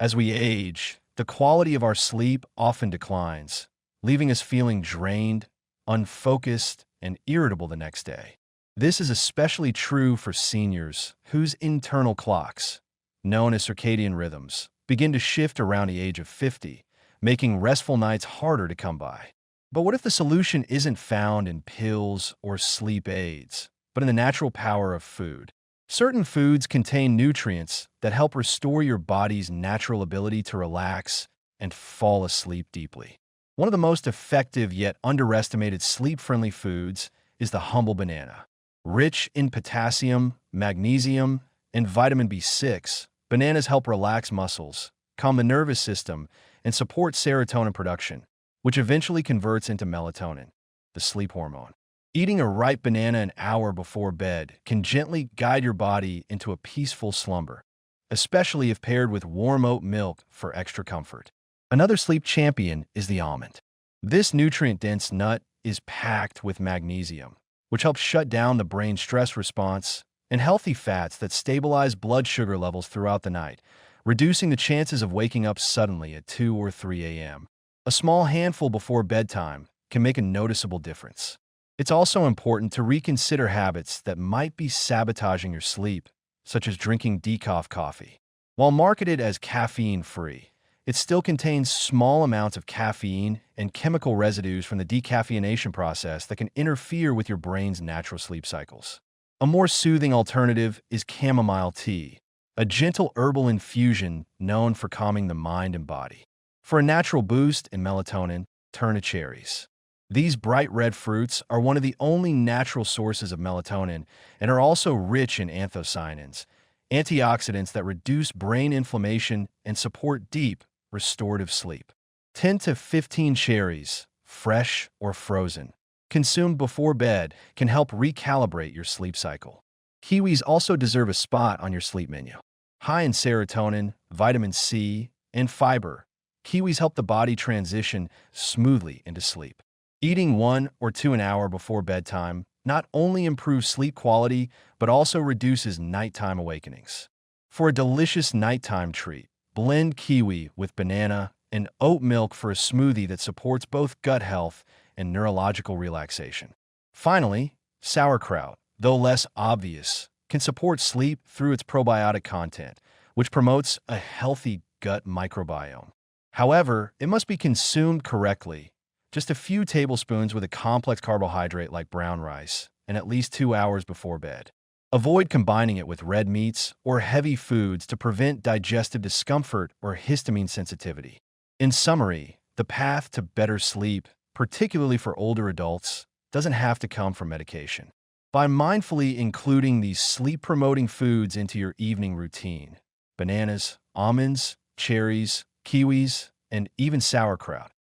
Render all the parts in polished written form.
As we age, the quality of our sleep often declines, leaving us feeling drained, unfocused, and irritable the next day. This is especially true for seniors whose internal clocks, known as circadian rhythms, begin to shift around the age of 50, making restful nights harder to come by. But what if the solution isn't found in pills or sleep aids, but in the natural power of food? Certain foods contain nutrients that help restore your body's natural ability to relax and fall asleep deeply. One of the most effective yet underestimated sleep-friendly foods is the humble banana. Rich in potassium, magnesium, and vitamin B6, bananas help relax muscles, calm the nervous system, and support serotonin production, which eventually converts into melatonin, the sleep hormone. Eating a ripe banana an hour before bed can gently guide your body into a peaceful slumber, especially if paired with warm oat milk for extra comfort. Another sleep champion is the almond. This nutrient-dense nut is packed with magnesium, which helps shut down the brain's stress response, and healthy fats that stabilize blood sugar levels throughout the night, reducing the chances of waking up suddenly at 2 or 3 a.m. A small handful before bedtime can make a noticeable difference. It's also important to reconsider habits that might be sabotaging your sleep, such as drinking decaf coffee. While marketed as caffeine-free, it still contains small amounts of caffeine and chemical residues from the decaffeination process that can interfere with your brain's natural sleep cycles. A more soothing alternative is chamomile tea, a gentle herbal infusion known for calming the mind and body. For a natural boost in melatonin, turn to cherries. These bright red fruits are one of the only natural sources of melatonin and are also rich in anthocyanins, antioxidants that reduce brain inflammation and support deep, restorative sleep. 10 to 15 cherries, fresh or frozen, consumed before bed can help recalibrate your sleep cycle. Kiwis also deserve a spot on your sleep menu. High in serotonin, vitamin C, and fiber, kiwis help the body transition smoothly into sleep. Eating 1 or 2 an hour before bedtime not only improves sleep quality, but also reduces nighttime awakenings. For a delicious nighttime treat, blend kiwi with banana and oat milk for a smoothie that supports both gut health and neurological relaxation. Finally, sauerkraut, though less obvious, can support sleep through its probiotic content, which promotes a healthy gut microbiome. However, it must be consumed correctly, just a few tablespoons with a complex carbohydrate like brown rice, and at least 2 hours before bed. Avoid combining it with red meats or heavy foods to prevent digestive discomfort or histamine sensitivity. In summary, the path to better sleep, particularly for older adults, doesn't have to come from medication. By mindfully including these sleep-promoting foods into your evening routine, bananas, almonds, cherries, kiwis, and even sauerkraut,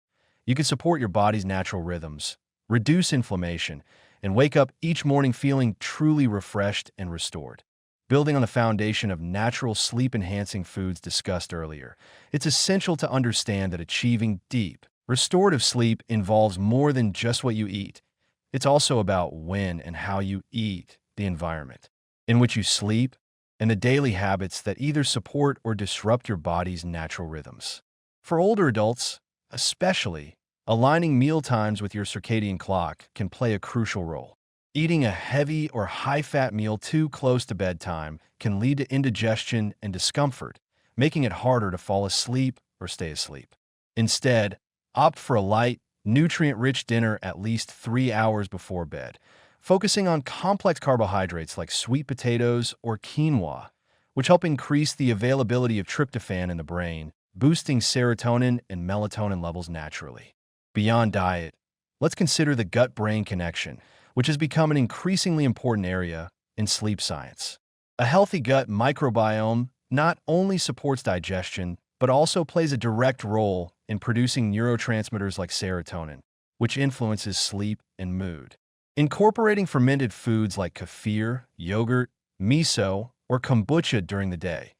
you can support your body's natural rhythms, reduce inflammation, and wake up each morning feeling truly refreshed and restored. Building on the foundation of natural sleep-enhancing foods discussed earlier, it's essential to understand that achieving deep, restorative sleep involves more than just what you eat. It's also about when and how you eat, the environment in which you sleep, and the daily habits that either support or disrupt your body's natural rhythms. For older adults, especially, aligning meal times with your circadian clock can play a crucial role. Eating a heavy or high-fat meal too close to bedtime can lead to indigestion and discomfort, making it harder to fall asleep or stay asleep. Instead, opt for a light, nutrient-rich dinner at least 3 hours before bed, focusing on complex carbohydrates like sweet potatoes or quinoa, which help increase the availability of tryptophan in the brain, boosting serotonin and melatonin levels naturally. Beyond diet, let's consider the gut-brain connection, which has become an increasingly important area in sleep science. A healthy gut microbiome not only supports digestion, but also plays a direct role in producing neurotransmitters like serotonin, which influences sleep and mood. Incorporating fermented foods like kefir, yogurt, miso, or kombucha during the day,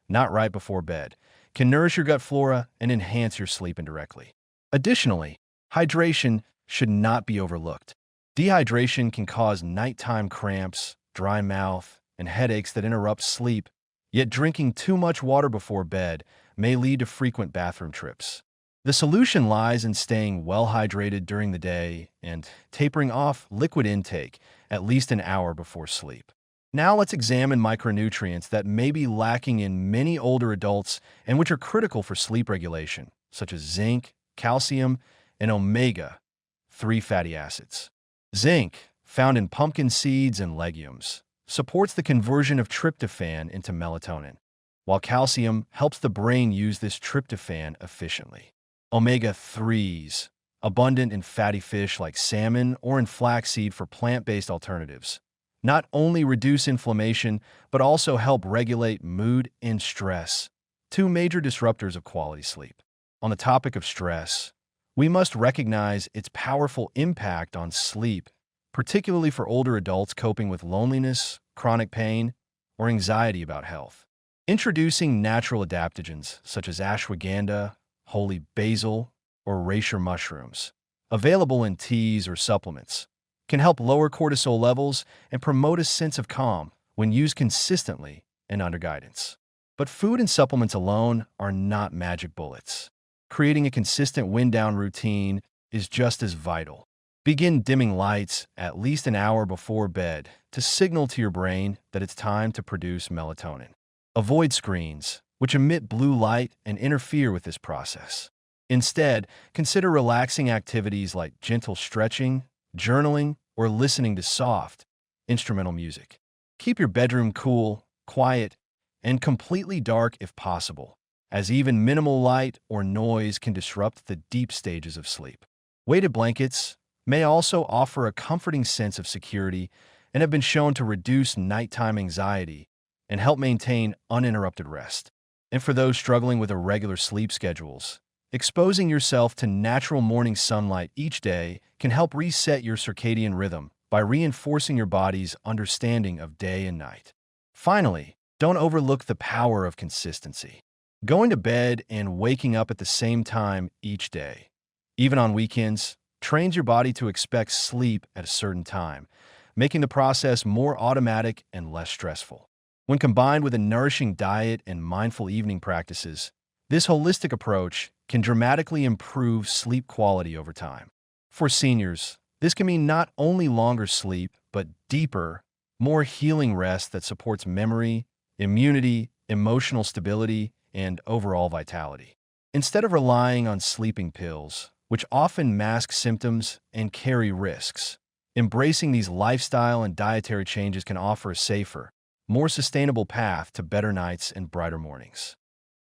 not right before bed, can nourish your gut flora and enhance your sleep indirectly. Additionally, hydration should not be overlooked. Dehydration can cause nighttime cramps, dry mouth, and headaches that interrupt sleep, yet drinking too much water before bed may lead to frequent bathroom trips. The solution lies in staying well hydrated during the day and tapering off liquid intake at least an hour before sleep. Now let's examine micronutrients that may be lacking in many older adults and which are critical for sleep regulation, such as zinc, calcium, and omega-3 fatty acids. Zinc, found in pumpkin seeds and legumes, supports the conversion of tryptophan into melatonin, while calcium helps the brain use this tryptophan efficiently. Omega-3s, abundant in fatty fish like salmon or in flaxseed for plant-based alternatives, not only reduce inflammation, but also help regulate mood and stress, two major disruptors of quality sleep. On the topic of stress, we must recognize its powerful impact on sleep, particularly for older adults coping with loneliness, chronic pain, or anxiety about health. Introducing natural adaptogens such as ashwagandha, holy basil, or reishi mushrooms, available in teas or supplements, can help lower cortisol levels and promote a sense of calm when used consistently and under guidance. But food and supplements alone are not magic bullets. Creating a consistent wind-down routine is just as vital. Begin dimming lights at least an hour before bed to signal to your brain that it's time to produce melatonin. Avoid screens, which emit blue light and interfere with this process. Instead, consider relaxing activities like gentle stretching, journaling, or listening to soft, instrumental music. Keep your bedroom cool, quiet, and completely dark if possible, as even minimal light or noise can disrupt the deep stages of sleep. Weighted blankets may also offer a comforting sense of security and have been shown to reduce nighttime anxiety and help maintain uninterrupted rest. And for those struggling with irregular sleep schedules, exposing yourself to natural morning sunlight each day can help reset your circadian rhythm by reinforcing your body's understanding of day and night. Finally, don't overlook the power of consistency. Going to bed and waking up at the same time each day, even on weekends, trains your body to expect sleep at a certain time, making the process more automatic and less stressful. When combined with a nourishing diet and mindful evening practices, this holistic approach can dramatically improve sleep quality over time. For seniors, this can mean not only longer sleep, but deeper, more healing rest that supports memory, immunity, emotional stability, and overall vitality. Instead of relying on sleeping pills, which often mask symptoms and carry risks, embracing these lifestyle and dietary changes can offer a safer, more sustainable path to better nights and brighter mornings.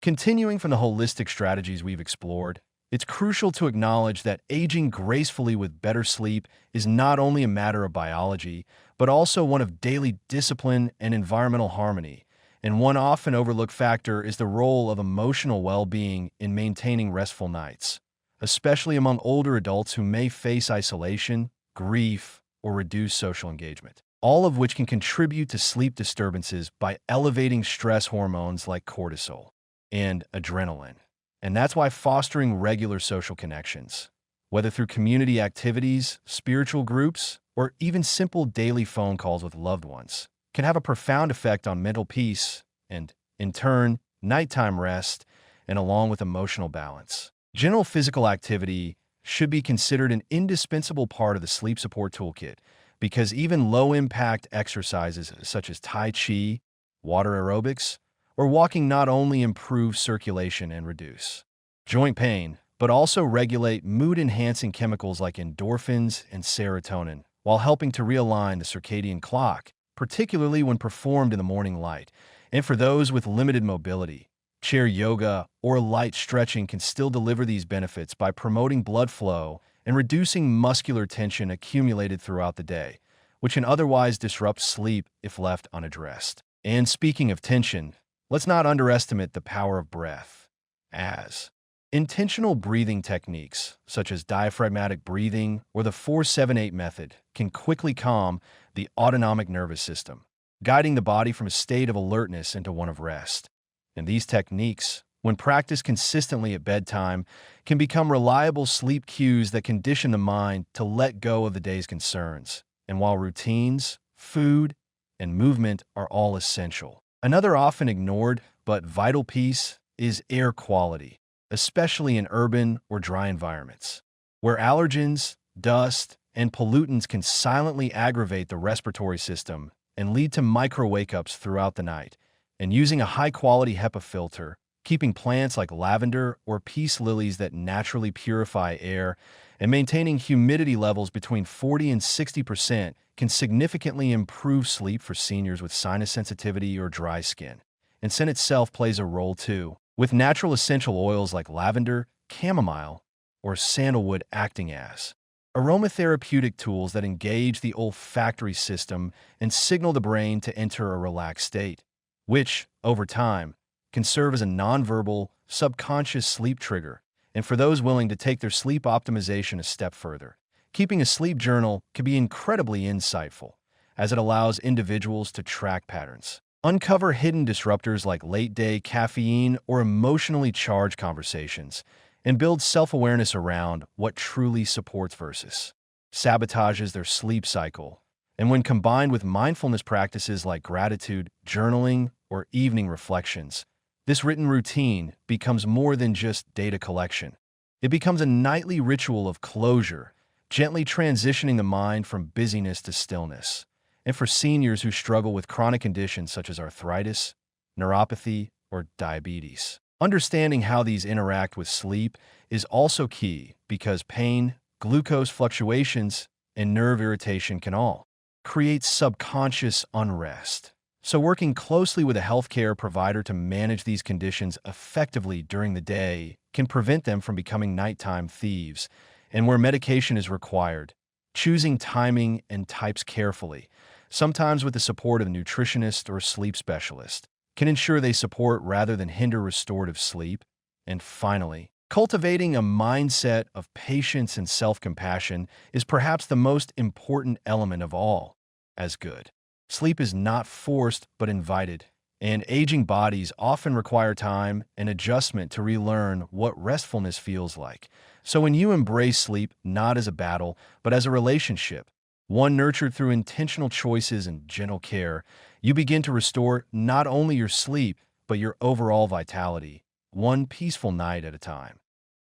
Continuing from the holistic strategies we've explored, it's crucial to acknowledge that aging gracefully with better sleep is not only a matter of biology, but also one of daily discipline and environmental harmony. And one often overlooked factor is the role of emotional well-being in maintaining restful nights, especially among older adults who may face isolation, grief, or reduced social engagement, all of which can contribute to sleep disturbances by elevating stress hormones like cortisol and adrenaline. And that's why fostering regular social connections, whether through community activities, spiritual groups, or even simple daily phone calls with loved ones, can have a profound effect on mental peace and, in turn, nighttime rest, and along with emotional balance. General physical activity should be considered an indispensable part of the sleep support toolkit because even low-impact exercises such as Tai Chi, water aerobics, or walking not only improve circulation and reduce joint pain, but also regulate mood-enhancing chemicals like endorphins and serotonin, while helping to realign the circadian clock, particularly when performed in the morning light. And for those with limited mobility, chair yoga or light stretching can still deliver these benefits by promoting blood flow and reducing muscular tension accumulated throughout the day, which can otherwise disrupt sleep if left unaddressed. And speaking of tension, let's not underestimate the power of breath, as intentional breathing techniques, such as diaphragmatic breathing or the 4-7-8 method, can quickly calm the autonomic nervous system, guiding the body from a state of alertness into one of rest. And these techniques, when practiced consistently at bedtime, can become reliable sleep cues that condition the mind to let go of the day's concerns. And while routines, food, and movement are all essential, another often ignored but vital piece is air quality, especially in urban or dry environments, where allergens, dust, and pollutants can silently aggravate the respiratory system and lead to micro wake-ups throughout the night. And using a high-quality HEPA filter, keeping plants like lavender or peace lilies that naturally purify air, and maintaining humidity levels between 40 and 60% can significantly improve sleep for seniors with sinus sensitivity or dry skin. And scent itself plays a role too, with natural essential oils like lavender, chamomile, or sandalwood acting as aromatherapeutic tools that engage the olfactory system and signal the brain to enter a relaxed state, which, over time, can serve as a nonverbal, subconscious sleep trigger. And for those willing to take their sleep optimization a step further, keeping a sleep journal can be incredibly insightful, as it allows individuals to track patterns, uncover hidden disruptors like late-day caffeine or emotionally charged conversations, and build self-awareness around what truly supports versus sabotages their sleep cycle. And when combined with mindfulness practices like gratitude, journaling, or evening reflections, this written routine becomes more than just data collection. It becomes a nightly ritual of closure, gently transitioning the mind from busyness to stillness. And for seniors who struggle with chronic conditions such as arthritis, neuropathy, or diabetes, understanding how these interact with sleep is also key because pain, glucose fluctuations, and nerve irritation can all create subconscious unrest. So working closely with a healthcare provider to manage these conditions effectively during the day can prevent them from becoming nighttime thieves. And where medication is required, choosing timing and types carefully, sometimes with the support of a nutritionist or sleep specialist, can ensure they support rather than hinder restorative sleep. And finally, cultivating a mindset of patience and self-compassion is perhaps the most important element of all. As good sleep is not forced but invited, and aging bodies often require time and adjustment to relearn what restfulness feels like. So when you embrace sleep not as a battle, but as a relationship, one nurtured through intentional choices and gentle care, you begin to restore not only your sleep, but your overall vitality, one peaceful night at a time.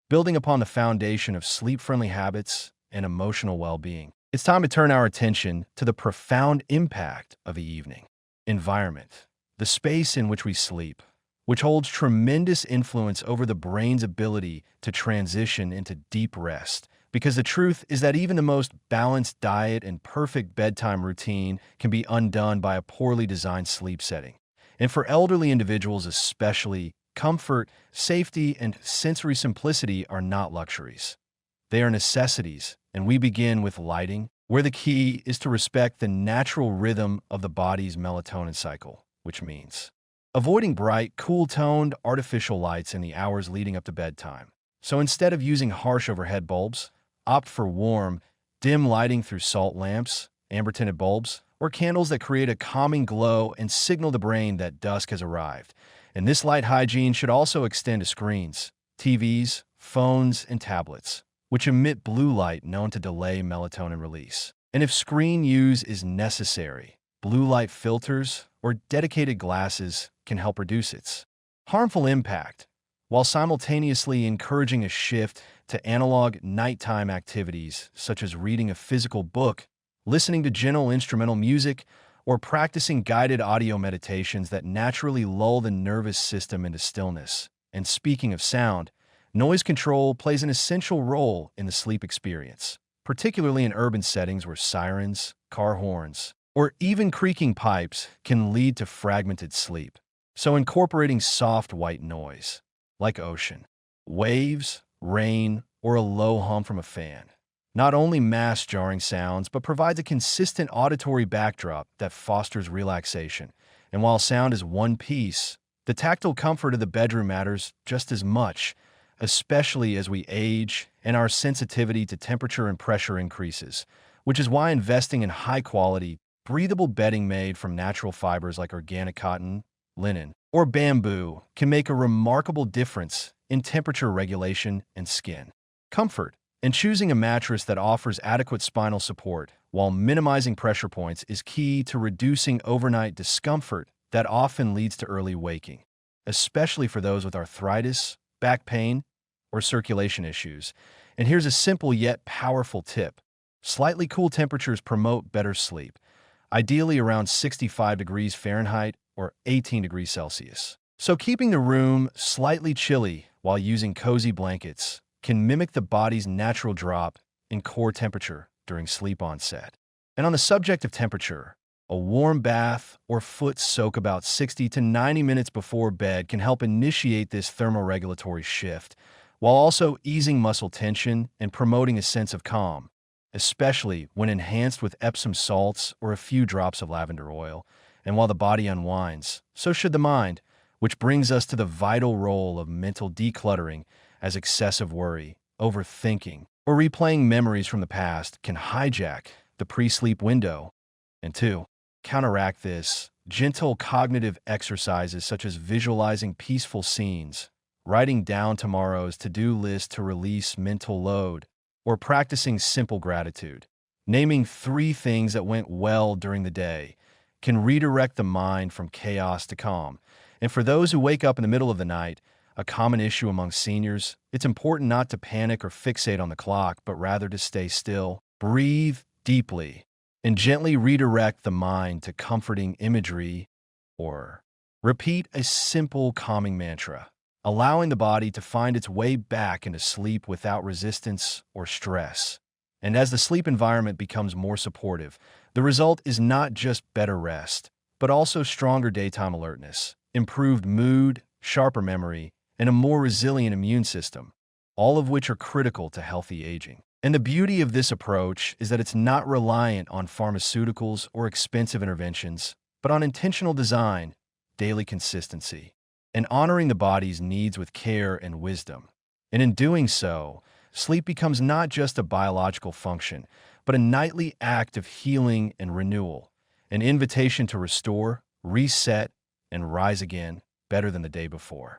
Building upon the foundation of sleep-friendly habits and emotional well-being, it's time to turn our attention to the profound impact of the evening. Environment, the space in which we sleep, which holds tremendous influence over the brain's ability to transition into deep rest. Because the truth is that even the most balanced diet and perfect bedtime routine can be undone by a poorly designed sleep setting. And for elderly individuals especially, comfort, safety, and sensory simplicity are not luxuries. They are necessities, and we begin with lighting, where the key is to respect the natural rhythm of the body's melatonin cycle, which means avoiding bright, cool-toned, artificial lights in the hours leading up to bedtime. So instead of using harsh overhead bulbs, opt for warm, dim lighting through salt lamps, amber-tinted bulbs, or candles that create a calming glow and signal the brain that dusk has arrived. And this light hygiene should also extend to screens, TVs, phones, and tablets, which emit blue light known to delay melatonin release. And if screen use is necessary, blue light filters or dedicated glasses can help reduce its harmful impact, while simultaneously encouraging a shift to analog nighttime activities such as reading a physical book, listening to gentle instrumental music, or practicing guided audio meditations that naturally lull the nervous system into stillness. And speaking of sound, noise control plays an essential role in the sleep experience, particularly in urban settings where sirens, car horns, or even creaking pipes can lead to fragmented sleep. So incorporating soft white noise, like ocean, waves, rain, or a low hum from a fan, not only masks jarring sounds, but provides a consistent auditory backdrop that fosters relaxation. And while sound is one piece, the tactile comfort of the bedroom matters just as much, especially as we age and our sensitivity to temperature and pressure increases, which is why investing in high-quality, breathable bedding made from natural fibers like organic cotton, linen, or bamboo can make a remarkable difference in temperature regulation and skin comfort. And choosing a mattress that offers adequate spinal support while minimizing pressure points is key to reducing overnight discomfort that often leads to early waking. especially for those with arthritis, back pain, or circulation issues. And here's a simple yet powerful tip. Slightly cool temperatures promote better sleep, ideally around 65 degrees Fahrenheit or 18 degrees Celsius. So keeping the room slightly chilly while using cozy blankets can mimic the body's natural drop in core temperature during sleep onset. And on the subject of temperature, a warm bath or foot soak about 60 to 90 minutes before bed can help initiate this thermoregulatory shift, while also easing muscle tension and promoting a sense of calm, especially when enhanced with Epsom salts or a few drops of lavender oil. And while the body unwinds, so should the mind, which brings us to the vital role of mental decluttering, as excessive worry, overthinking, or replaying memories from the past can hijack the pre-sleep window. And two, counteract this, gentle cognitive exercises such as visualizing peaceful scenes, writing down tomorrow's to-do list to release mental load, or practicing simple gratitude, naming 3 things that went well during the day, can redirect the mind from chaos to calm. And for those who wake up in the middle of the night, a common issue among seniors, it's important not to panic or fixate on the clock, but rather to stay still, breathe deeply, and gently redirect the mind to comforting imagery or repeat a simple calming mantra, allowing the body to find its way back into sleep without resistance or stress. And as the sleep environment becomes more supportive, the result is not just better rest, but also stronger daytime alertness, improved mood, sharper memory, and a more resilient immune system, all of which are critical to healthy aging. And the beauty of this approach is that it's not reliant on pharmaceuticals or expensive interventions, but on intentional design, daily consistency, and honoring the body's needs with care and wisdom. And in doing so, sleep becomes not just a biological function, but a nightly act of healing and renewal, an invitation to restore, reset, and rise again better than the day before.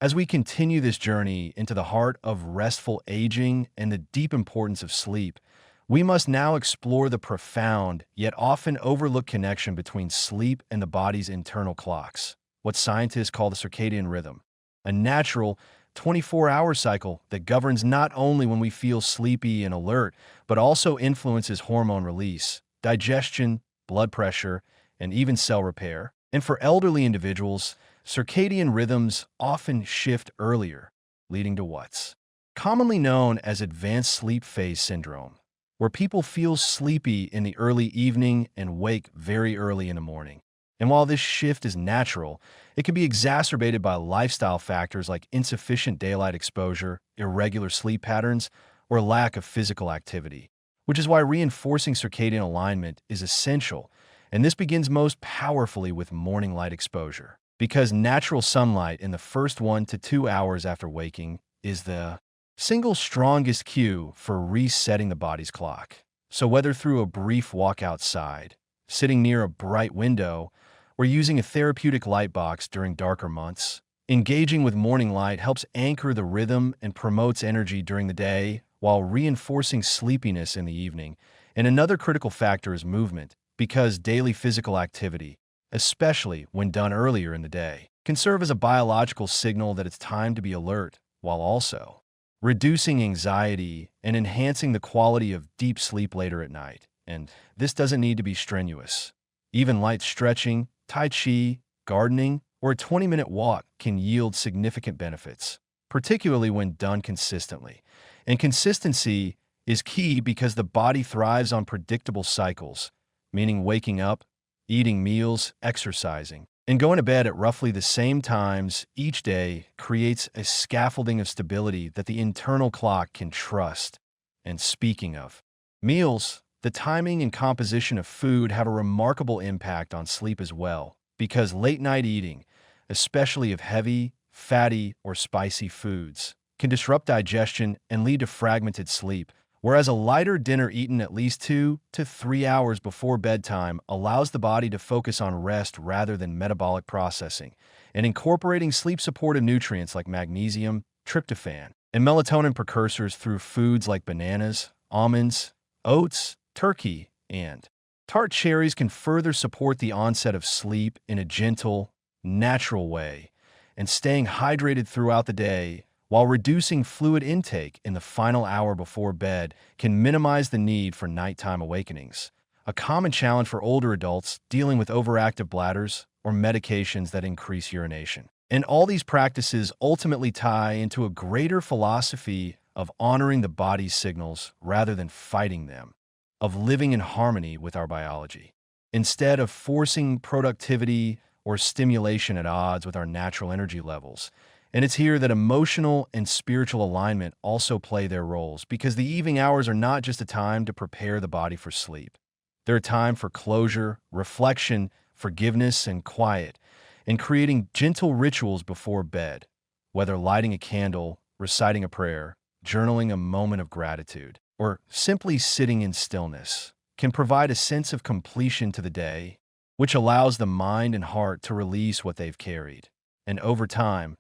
As we continue this journey into the heart of restful aging and the deep importance of sleep, we must now explore the profound, yet often overlooked connection between sleep and the body's internal clocks, what scientists call the circadian rhythm, a natural 24-hour cycle that governs not only when we feel sleepy and alert, but also influences hormone release, digestion, blood pressure, and even cell repair. And for elderly individuals, circadian rhythms often shift earlier, leading to what's commonly known as advanced sleep phase syndrome, where people feel sleepy in the early evening and wake very early in the morning. And while this shift is natural, it can be exacerbated by lifestyle factors like insufficient daylight exposure, irregular sleep patterns, or lack of physical activity, which is why reinforcing circadian alignment is essential. And this begins most powerfully with morning light exposure, because natural sunlight in the first 1 to 2 hours after waking is the single strongest cue for resetting the body's clock. So whether through a brief walk outside, sitting near a bright window, or using a therapeutic light box during darker months, engaging with morning light helps anchor the rhythm and promotes energy during the day while reinforcing sleepiness in the evening. And another critical factor is movement, because daily physical activity, especially when done earlier in the day, can serve as a biological signal that it's time to be alert, while also reducing anxiety and enhancing the quality of deep sleep later at night. And this doesn't need to be strenuous. Even light stretching, tai chi, gardening, or a 20-minute walk can yield significant benefits, particularly when done consistently. And consistency is key because the body thrives on predictable cycles, meaning waking up, eating meals, exercising, and going to bed at roughly the same times each day creates a scaffolding of stability that the internal clock can trust. And speaking of meals, the timing and composition of food have a remarkable impact on sleep as well, because late-night eating, especially of heavy, fatty, or spicy foods, can disrupt digestion and lead to fragmented sleep, whereas a lighter dinner eaten at least 2 to 3 hours before bedtime allows the body to focus on rest rather than metabolic processing, and incorporating sleep-supportive nutrients like magnesium, tryptophan, and melatonin precursors through foods like bananas, almonds, oats, turkey, and tart cherries can further support the onset of sleep in a gentle, natural way. and staying hydrated throughout the day, while reducing fluid intake in the final hour before bed can minimize the need for nighttime awakenings, a common challenge for older adults dealing with overactive bladders or medications that increase urination. And all these practices ultimately tie into a greater philosophy of honoring the body's signals rather than fighting them, of living in harmony with our biology. Instead of forcing productivity or stimulation at odds with our natural energy levels. And it's here that emotional and spiritual alignment also play their roles, because the evening hours are not just a time to prepare the body for sleep. They're a time for closure, reflection, forgiveness, and quiet, and creating gentle rituals before bed, whether lighting a candle, reciting a prayer, journaling a moment of gratitude, or simply sitting in stillness, can provide a sense of completion to the day, which allows the mind and heart to release what they've carried. And over time,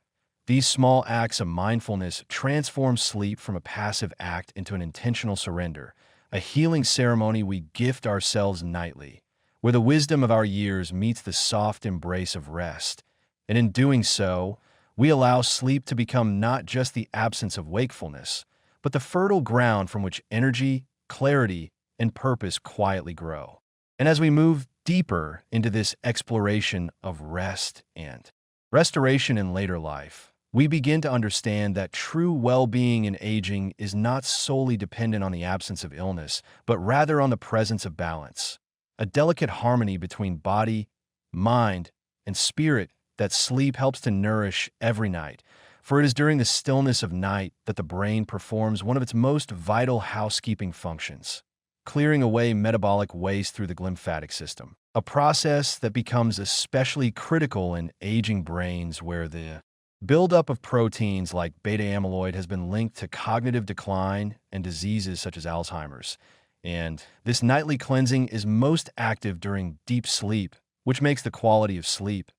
these small acts of mindfulness transform sleep from a passive act into an intentional surrender, a healing ceremony we gift ourselves nightly, where the wisdom of our years meets the soft embrace of rest. And in doing so, we allow sleep to become not just the absence of wakefulness, but the fertile ground from which energy, clarity, and purpose quietly grow. And as we move deeper into this exploration of rest and restoration in later life, we begin to understand that true well-being in aging is not solely dependent on the absence of illness, but rather on the presence of balance, a delicate harmony between body, mind, and spirit that sleep helps to nourish every night. For it is during the stillness of night that the brain performs one of its most vital housekeeping functions, clearing away metabolic waste through the lymphatic system, a process that becomes especially critical in aging brains where the buildup of proteins like beta amyloid has been linked to cognitive decline and diseases such as Alzheimer's. And this nightly cleansing is most active during deep sleep, which makes the quality of sleep,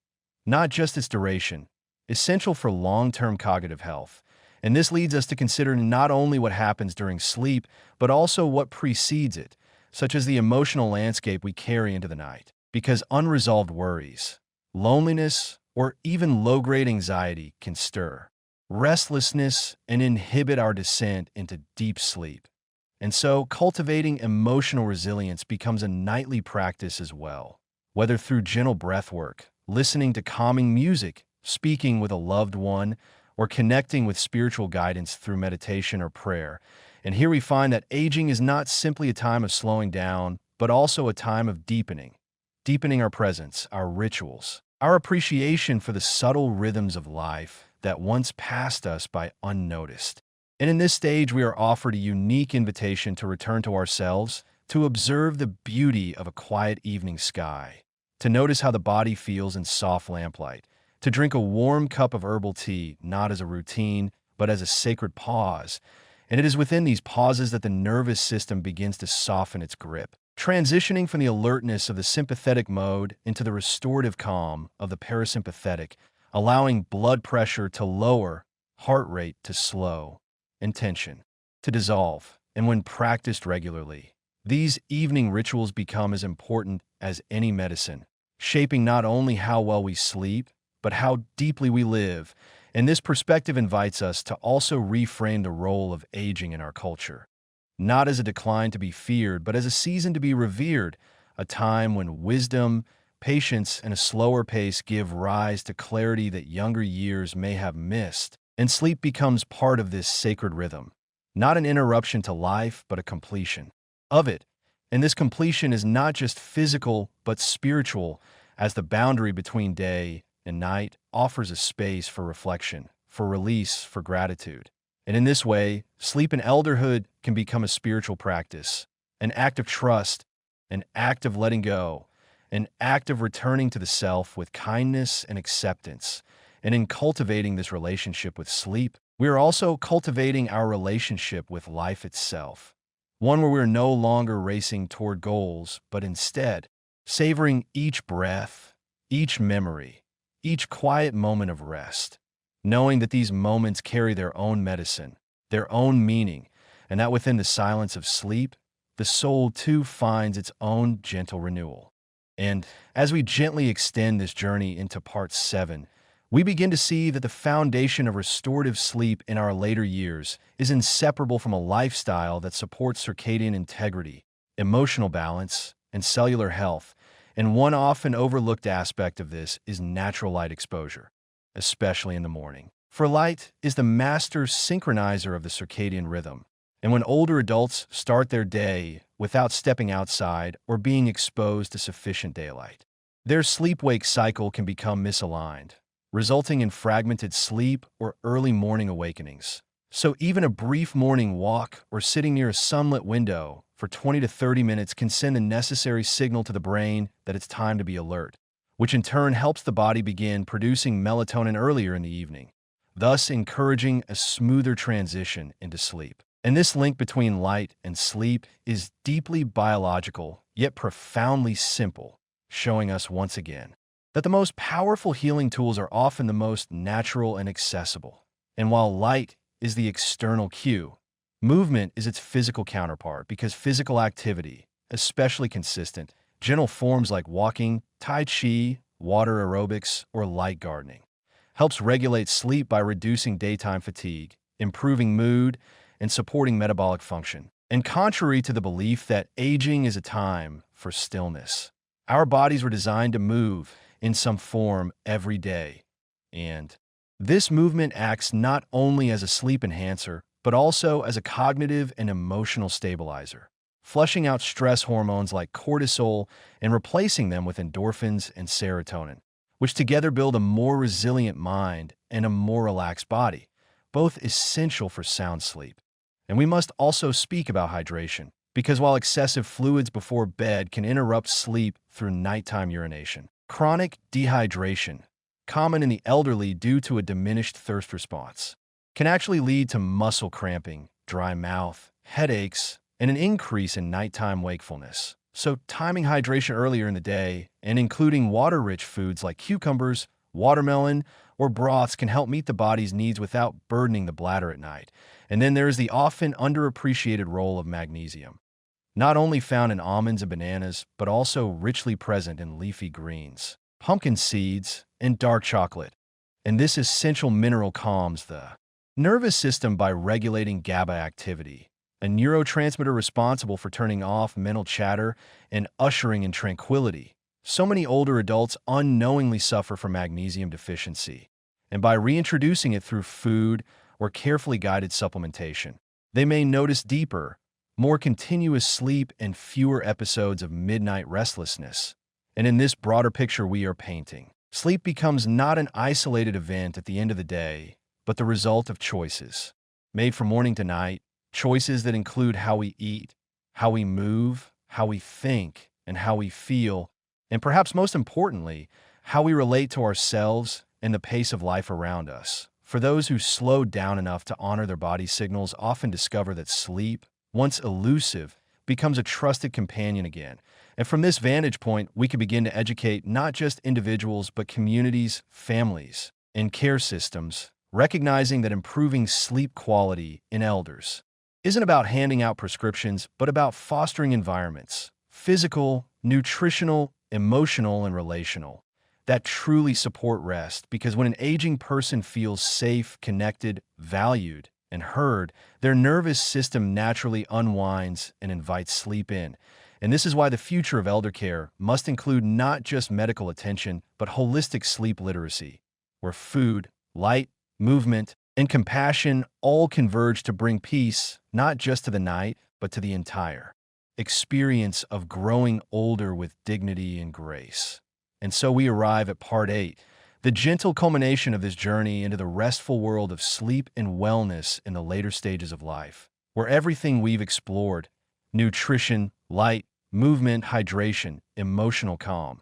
not just its duration, essential for long-term cognitive health. And this leads us to consider not only what happens during sleep, but also what precedes it, such as the emotional landscape we carry into the night. Because unresolved worries, loneliness, or even low-grade anxiety can stir restlessness and inhibit our descent into deep sleep. And so, cultivating emotional resilience becomes a nightly practice as well, whether through gentle breath work, listening to calming music, speaking with a loved one, or connecting with spiritual guidance through meditation or prayer. And here we find that aging is not simply a time of slowing down, but also a time of deepening our presence, our rituals, our appreciation for the subtle rhythms of life that once passed us by unnoticed. And in this stage, we are offered a unique invitation to return to ourselves, to observe the beauty of a quiet evening sky, to notice how the body feels in soft lamplight, to drink a warm cup of herbal tea, not as a routine, but as a sacred pause. And it is within these pauses that the nervous system begins to soften its grip, transitioning from the alertness of the sympathetic mode into the restorative calm of the parasympathetic, allowing blood pressure to lower, heart rate to slow, and tension to dissolve. And when practiced regularly, these evening rituals become as important as any medicine, shaping not only how well we sleep, but how deeply we live. And this perspective invites us to also reframe the role of aging in our culture, not as a decline to be feared, but as a season to be revered, a time when wisdom, patience, and a slower pace give rise to clarity that younger years may have missed. And sleep becomes part of this sacred rhythm, not an interruption to life, but a completion of it. And this completion is not just physical, but spiritual, as the boundary between day and night offers a space for reflection, for release, for gratitude. And in this way, sleep in elderhood can become a spiritual practice, an act of trust, an act of letting go, an act of returning to the self with kindness and acceptance. And in cultivating this relationship with sleep, we are also cultivating our relationship with life itself, one where we're no longer racing toward goals, but instead savoring each breath, each memory, each quiet moment of rest, knowing that these moments carry their own medicine, their own meaning, and that within the silence of sleep, the soul too finds its own gentle renewal. And as we gently extend this journey into part 7, we begin to see that the foundation of restorative sleep in our later years is inseparable from a lifestyle that supports circadian integrity, emotional balance, and cellular health. And one often overlooked aspect of this is natural light exposure, especially in the morning. For light is the master synchronizer of the circadian rhythm. And when older adults start their day without stepping outside or being exposed to sufficient daylight, their sleep-wake cycle can become misaligned, resulting in fragmented sleep or early morning awakenings. So even a brief morning walk or sitting near a sunlit window for 20 to 30 minutes can send a necessary signal to the brain that it's time to be alert, which in turn helps the body begin producing melatonin earlier in the evening, thus encouraging a smoother transition into sleep. And this link between light and sleep is deeply biological, yet profoundly simple, showing us once again that the most powerful healing tools are often the most natural and accessible. And while light is the external cue, movement is its physical counterpart because physical activity, especially consistent, gentle forms like walking, tai chi, water aerobics, or light gardening, helps regulate sleep by reducing daytime fatigue, improving mood, and supporting metabolic function. And contrary to the belief that aging is a time for stillness, our bodies were designed to move in some form every day. And this movement acts not only as a sleep enhancer, but also as a cognitive and emotional stabilizer, flushing out stress hormones like cortisol and replacing them with endorphins and serotonin, which together build a more resilient mind and a more relaxed body, both essential for sound sleep. And we must also speak about hydration, because while excessive fluids before bed can interrupt sleep through nighttime urination, chronic dehydration, common in the elderly due to a diminished thirst response, can actually lead to muscle cramping, dry mouth, headaches, and an increase in nighttime wakefulness. So timing hydration earlier in the day and including water-rich foods like cucumbers, watermelon, or broths can help meet the body's needs without burdening the bladder at night. And then there is the often underappreciated role of magnesium, not only found in almonds and bananas, but also richly present in leafy greens, pumpkin seeds, and dark chocolate. And this essential mineral calms the nervous system by regulating GABA activity, a neurotransmitter responsible for turning off mental chatter and ushering in tranquility. So many older adults unknowingly suffer from magnesium deficiency, and by reintroducing it through food or carefully guided supplementation, they may notice deeper, more continuous sleep and fewer episodes of midnight restlessness. And in this broader picture we are painting, sleep becomes not an isolated event at the end of the day, but the result of choices made from morning to night, choices that include how we eat, how we move, how we think, and how we feel, and perhaps most importantly, how we relate to ourselves and the pace of life around us. For those who slow down enough to honor their body signals often discover that sleep, once elusive, becomes a trusted companion again. And from this vantage point, we can begin to educate not just individuals, but communities, families, and care systems, recognizing that improving sleep quality in elders isn't about handing out prescriptions, but about fostering environments, physical, nutritional, emotional, and relational, that truly support rest. Because when an aging person feels safe, connected, valued, and heard, their nervous system naturally unwinds and invites sleep in. And this is why the future of elder care must include not just medical attention, but holistic sleep literacy, where food, light, movement, and compassion all converge to bring peace, not just to the night, but to the entire experience of growing older with dignity and grace. And so we arrive at part 8, the gentle culmination of this journey into the restful world of sleep and wellness in the later stages of life, where everything we've explored, nutrition, light, movement, hydration, emotional calm,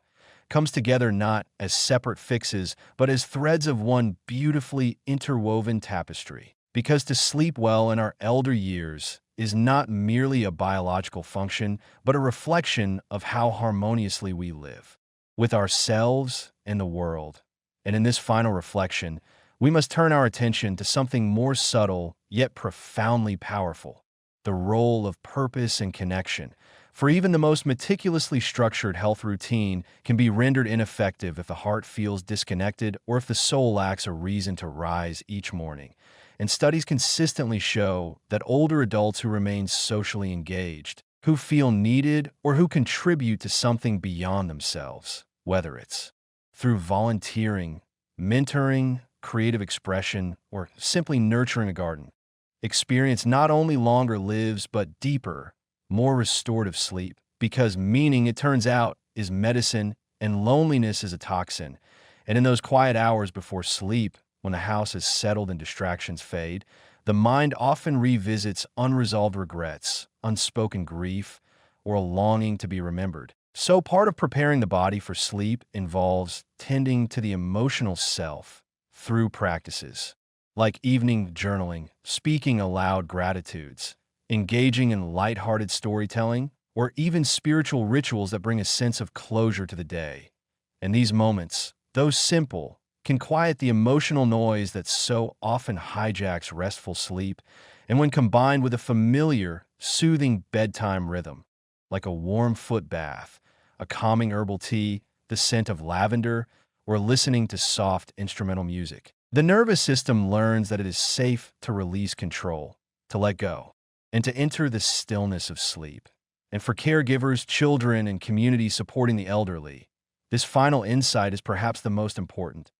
comes together not as separate fixes, but as threads of one beautifully interwoven tapestry. Because to sleep well in our elder years is not merely a biological function, but a reflection of how harmoniously we live with ourselves and the world. And in this final reflection, we must turn our attention to something more subtle yet profoundly powerful, the role of purpose and connection. For even the most meticulously structured health routine can be rendered ineffective if the heart feels disconnected or if the soul lacks a reason to rise each morning. And studies consistently show that older adults who remain socially engaged, who feel needed, or who contribute to something beyond themselves, whether it's through volunteering, mentoring, creative expression, or simply nurturing a garden, experience not only longer lives but deeper, more restorative sleep. Because meaning, it turns out, is medicine and loneliness is a toxin. And in those quiet hours before sleep, when the house is settled and distractions fade, the mind often revisits unresolved regrets, unspoken grief, or a longing to be remembered. So part of preparing the body for sleep involves tending to the emotional self through practices like evening journaling, speaking aloud gratitudes, engaging in lighthearted storytelling, or even spiritual rituals that bring a sense of closure to the day. And these moments, though simple, can quiet the emotional noise that so often hijacks restful sleep, and when combined with a familiar, soothing bedtime rhythm, like a warm foot bath, a calming herbal tea, the scent of lavender, or listening to soft instrumental music, the nervous system learns that it is safe to release control, to let go, and to enter the stillness of sleep. And for caregivers, children, and communities supporting the elderly, this final insight is perhaps the most important.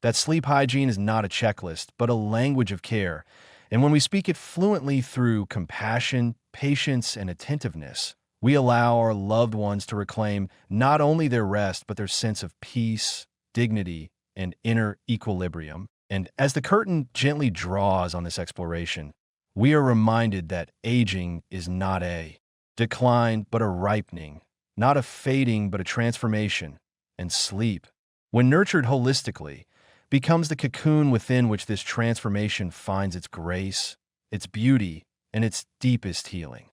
That sleep hygiene is not a checklist, but a language of care. And when we speak it fluently through compassion, patience, and attentiveness, we allow our loved ones to reclaim not only their rest, but their sense of peace, dignity, and inner equilibrium. And as the curtain gently draws on this exploration, we are reminded that aging is not a decline, but a ripening, not a fading, but a transformation. And sleep, when nurtured holistically, becomes the cocoon within which this transformation finds its grace, its beauty, and its deepest healing.